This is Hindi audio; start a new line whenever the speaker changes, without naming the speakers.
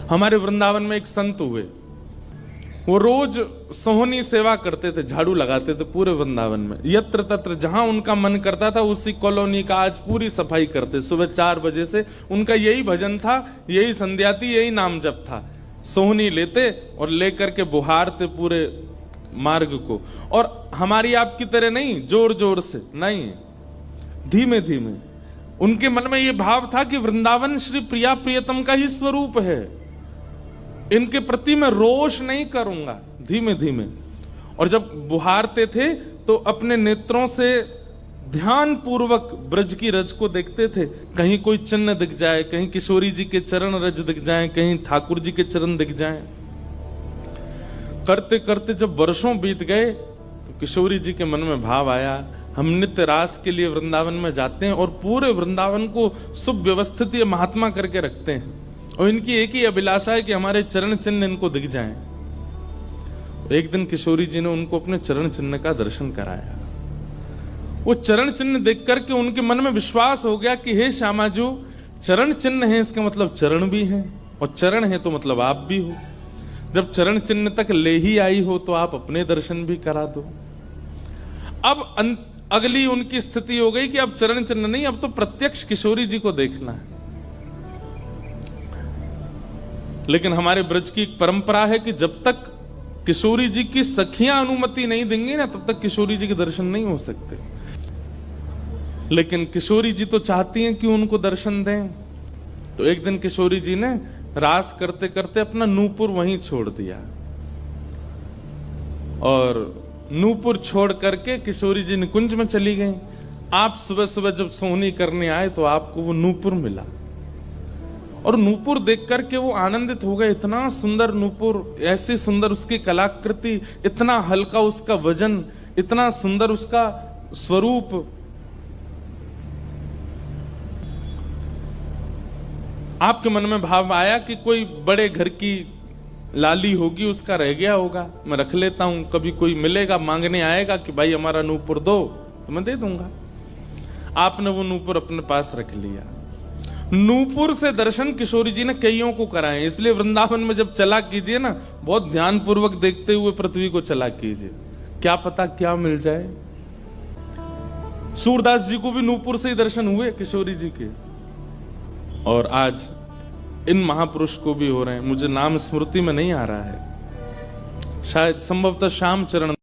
हमारे वृंदावन में एक संत हुए, वो रोज सोहनी सेवा करते थे, झाड़ू लगाते थे पूरे वृंदावन में, यत्र तत्र जहां उनका मन करता था उसी कॉलोनी का आज पूरी सफाई करते। सुबह 4 बजे से उनका यही भजन था, यही संध्या थी, यही नाम जप था। सोहनी लेते और लेकर के बुहारते पूरे मार्ग को, और हमारी आपकी तरह नहीं जोर जोर से, नहीं, धीमे धीमे। उनके मन में यह भाव था कि वृंदावन श्री प्रिया प्रियतम का ही स्वरूप है, इनके प्रति मैं रोष नहीं करूंगा, धीमे धीमे। और जब बुहारते थे तो अपने नेत्रों से ध्यान पूर्वक ब्रज की रज को देखते थे, कहीं कोई चिन्ह दिख जाए, कहीं किशोरी जी के चरण रज दिख जाए, कहीं ठाकुर जी के चरण दिख जाए। करते करते जब वर्षों बीत गए तो किशोरी जी के मन में भाव आया, हम नित्य रास के लिए वृंदावन में जाते हैं और पूरे वृंदावन को सुव्यवस्थित ये महात्मा करके रखते हैं, और इनकी एक ही अभिलाषा है कि हमारे चरण चिन्ह इनको दिख जाएं। एक दिन किशोरी जी ने उनको अपने चरण चिन्ह का दर्शन कराया। वो चरण चिन्ह देख करके उनके मन में विश्वास हो गया कि हे श्यामा जो चरण चिन्ह है इसका मतलब चरण भी है, और चरण है तो मतलब आप भी हो। जब चरण चिन्ह तक ले ही आई हो तो आप अपने दर्शन भी करा दो। अब अगली उनकी स्थिति हो गई कि अब चरण चिन्ह नहीं, अब तो प्रत्यक्ष किशोरी जी को देखना है। लेकिन हमारे ब्रज की एक परंपरा है कि जब तक किशोरी जी की सखियां अनुमति नहीं देंगी ना, तब तक किशोरी जी के दर्शन नहीं हो सकते। लेकिन किशोरी जी तो चाहती हैं कि उनको दर्शन दें, तो एक दिन किशोरी जी ने रास करते करते अपना नूपुर वहीं छोड़ दिया, और नूपुर छोड़ करके किशोरी जी निकुंज में चली गई। आप सुबह सुबह जब सोहनी करने आए तो आपको वो नूपुर मिला, और नूपुर देख करके वो आनंदित हो गए। इतना सुंदर नूपुर, ऐसी सुंदर उसकी कलाकृति, इतना हल्का उसका वजन, इतना सुंदर उसका स्वरूप। आपके मन में भाव आया कि कोई बड़े घर की लाली होगी, उसका रह गया होगा, मैं रख लेता हूं, कभी कोई मिलेगा मांगने आएगा कि भाई हमारा नूपुर दो तो मैं दे दूंगा। आपने वो नूपुर अपने पास रख लिया। नूपुर से दर्शन किशोरी जी ने कईयों को कराए, इसलिए वृंदावन में जब चला कीजिए ना, बहुत ध्यान पूर्वक देखते हुए पृथ्वी को चला कीजिए, क्या पता क्या मिल जाए। सूरदास जी को भी नूपुर से ही दर्शन हुए किशोरी जी के, और आज इन महापुरुष को भी हो रहे हैं। मुझे नाम स्मृति में नहीं आ रहा है, शायद संभवतः श्याम चरण